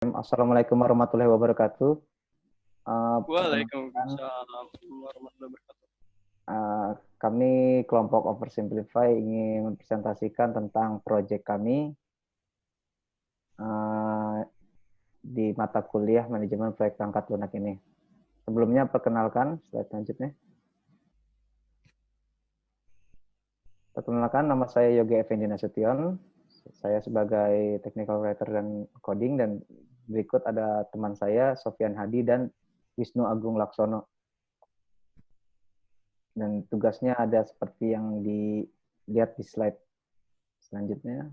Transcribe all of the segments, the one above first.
Assalamualaikum warahmatullahi wabarakatuh. Perkenalkan, Waalaikumsalam warahmatullahi wabarakatuh. kami kelompok Oversimplify ingin mempresentasikan tentang proyek kami di mata kuliah manajemen proyek perangkat lunak ini. Sebelumnya perkenalkan, slide selanjutnya. Perkenalkan, nama saya Yogi Effendi Nasution. Saya sebagai technical writer dan coding, dan berikut ada teman saya Sofyan Hadi dan Wisnu Agung Laksono. Dan tugasnya ada seperti yang dilihat di slide selanjutnya.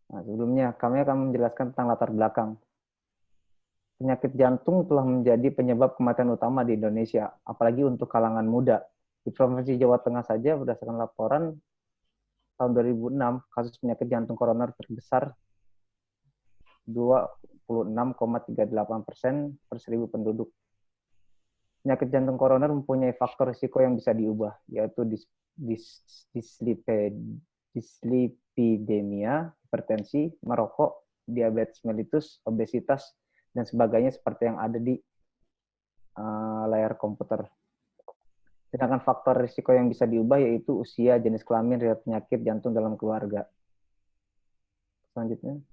Nah, sebelumnya kami akan menjelaskan tentang latar belakang. Penyakit jantung telah menjadi penyebab kematian utama di Indonesia, apalagi untuk kalangan muda. Di Provinsi Jawa Tengah saja, berdasarkan laporan tahun 2006, kasus penyakit jantung koroner terbesar 26,38% per 1.000 penduduk. Penyakit jantung koroner mempunyai faktor risiko yang bisa diubah, yaitu dislipidemia, hipertensi, merokok, diabetes mellitus, obesitas, dan sebagainya seperti yang ada di layar komputer. Sedangkan faktor risiko yang bisa diubah yaitu usia, jenis kelamin, riwayat penyakit jantung dalam keluarga. Selanjutnya.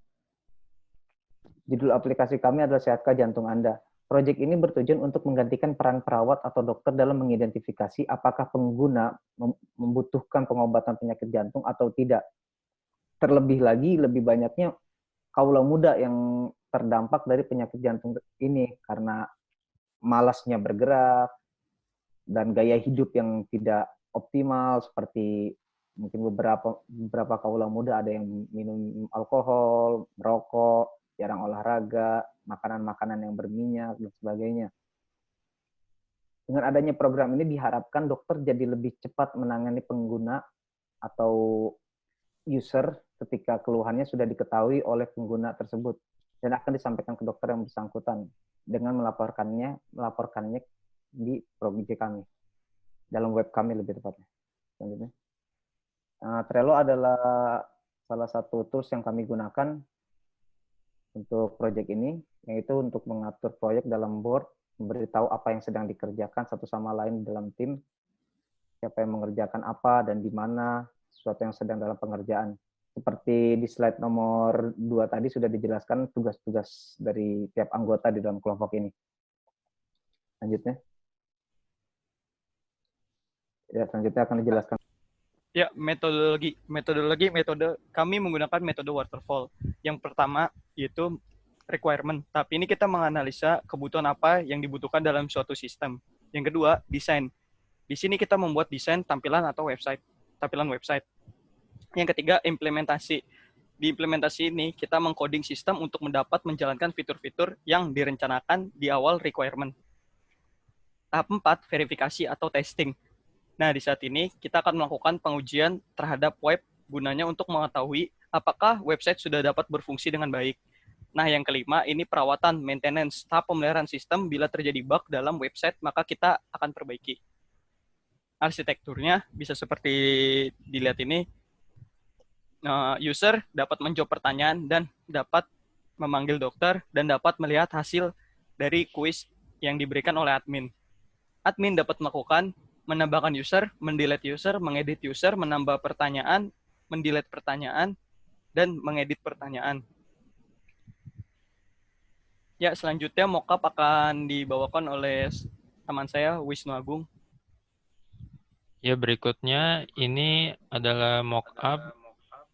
Judul aplikasi kami adalah Sehatkah Jantung Anda. Proyek ini bertujuan untuk menggantikan peran perawat atau dokter dalam mengidentifikasi apakah pengguna membutuhkan pengobatan penyakit jantung atau tidak. Terlebih lagi, lebih banyaknya kaula muda yang terdampak dari penyakit jantung ini karena malasnya bergerak dan gaya hidup yang tidak optimal, seperti mungkin beberapa kaula muda ada yang minum alkohol, merokok, jarang olahraga, makanan-makanan yang berminyak, dan sebagainya. Dengan adanya program ini diharapkan dokter jadi lebih cepat menangani pengguna atau user ketika keluhannya sudah diketahui oleh pengguna tersebut dan akan disampaikan ke dokter yang bersangkutan dengan melaporkannya di proyek kami, dalam web kami lebih tepatnya. Selanjutnya. Trello adalah salah satu tools yang kami gunakan untuk proyek ini, yaitu untuk mengatur proyek dalam board, memberitahu apa yang sedang dikerjakan satu sama lain dalam tim, siapa yang mengerjakan apa dan di mana, sesuatu yang sedang dalam pengerjaan. Seperti di slide nomor 2 tadi sudah dijelaskan tugas-tugas dari tiap anggota di dalam kelompok ini. Selanjutnya. Ya, selanjutnya akan dijelaskan. Ya, metode kami menggunakan metode waterfall. Yang pertama yaitu requirement, tapi ini kita menganalisa kebutuhan apa yang dibutuhkan dalam suatu sistem. Yang kedua, desain. Di sini kita membuat desain tampilan website. Yang ketiga, implementasi. Di implementasi ini kita mengcoding sistem untuk menjalankan fitur-fitur yang direncanakan di awal requirement. Tahap 4, verifikasi atau testing. Nah, di saat ini kita akan melakukan pengujian terhadap web gunanya untuk mengetahui apakah website sudah dapat berfungsi dengan baik. Nah, yang kelima, ini perawatan, maintenance, tahap pemeliharaan sistem. Bila terjadi bug dalam website, maka kita akan perbaiki. Arsitekturnya bisa seperti dilihat ini. User dapat menjawab pertanyaan dan dapat memanggil dokter dan dapat melihat hasil dari kuis yang diberikan oleh admin. Admin dapat melakukan menambahkan user, mendelete user, mengedit user, menambah pertanyaan, mendelete pertanyaan, dan mengedit pertanyaan. Ya, selanjutnya mockup akan dibawakan oleh teman saya, Wisnu Agung. Ya, berikutnya ini adalah mockup,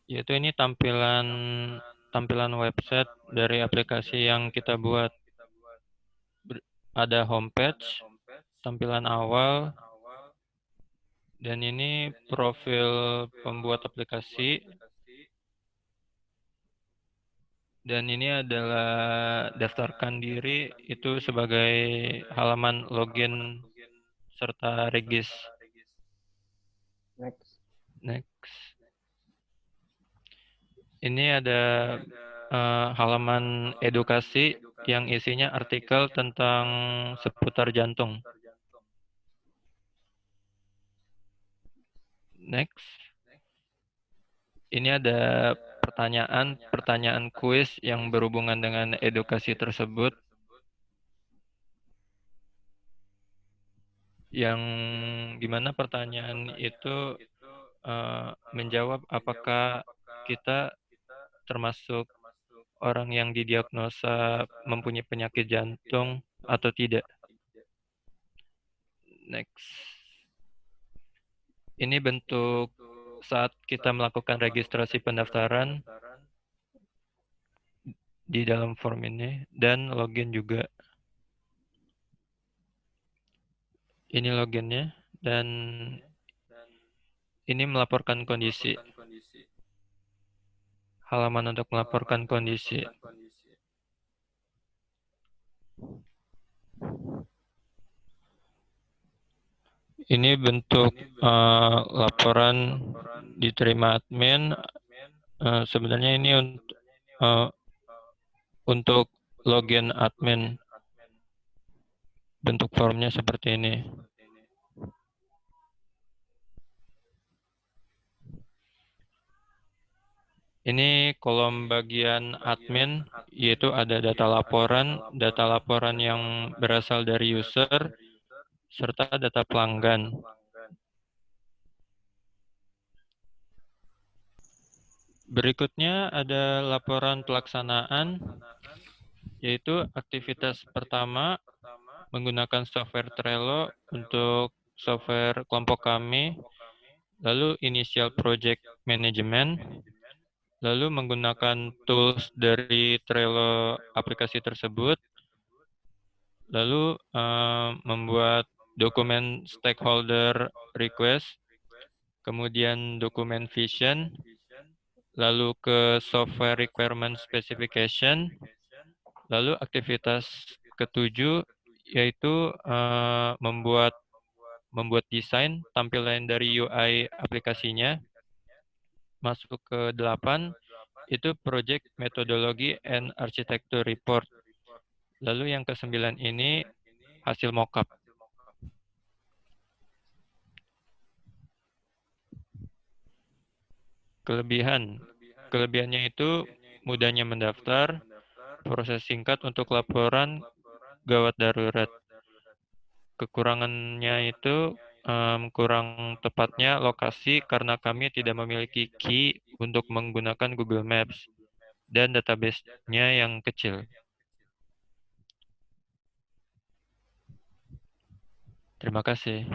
yaitu ini tampilan website dari aplikasi yang kita buat. Ada homepage, tampilan awal, dan ini profil pembuat aplikasi. Dan ini adalah daftarkan diri, itu sebagai halaman login serta regis. Next. Ini ada halaman edukasi yang isinya artikel tentang seputar jantung. Next. Ini ada pertanyaan kuis yang berhubungan dengan edukasi tersebut, yang gimana pertanyaan itu menjawab apakah kita termasuk orang yang didiagnosa mempunyai penyakit jantung atau tidak. Next. Ini bentuk saat kita melakukan registrasi pendaftaran di dalam form ini dan login juga. Ini loginnya dan ini melaporkan kondisi. Halaman untuk melaporkan kondisi. Ini bentuk laporan diterima admin. Sebenarnya ini untuk login admin. Bentuk formnya seperti ini. Ini kolom bagian admin, yaitu ada data laporan yang berasal dari user, serta data pelanggan. Berikutnya ada laporan pelaksanaan, yaitu aktivitas pertama menggunakan software Trello untuk software kelompok kami, lalu initial project management, lalu menggunakan tools dari Trello aplikasi tersebut, lalu membuat dokumen stakeholder request, kemudian dokumen vision, lalu ke software requirement specification, lalu aktivitas ketujuh yaitu membuat desain tampilan dari UI aplikasinya. Masuk ke 8 itu project metodologi and architecture report. Lalu yang ke-9 ini hasil mockup. Kelebihannya itu mudahnya mendaftar, proses singkat untuk laporan gawat darurat. Kekurangannya itu kurang tepatnya lokasi karena kami tidak memiliki key untuk menggunakan Google Maps dan database-nya yang kecil. Terima kasih.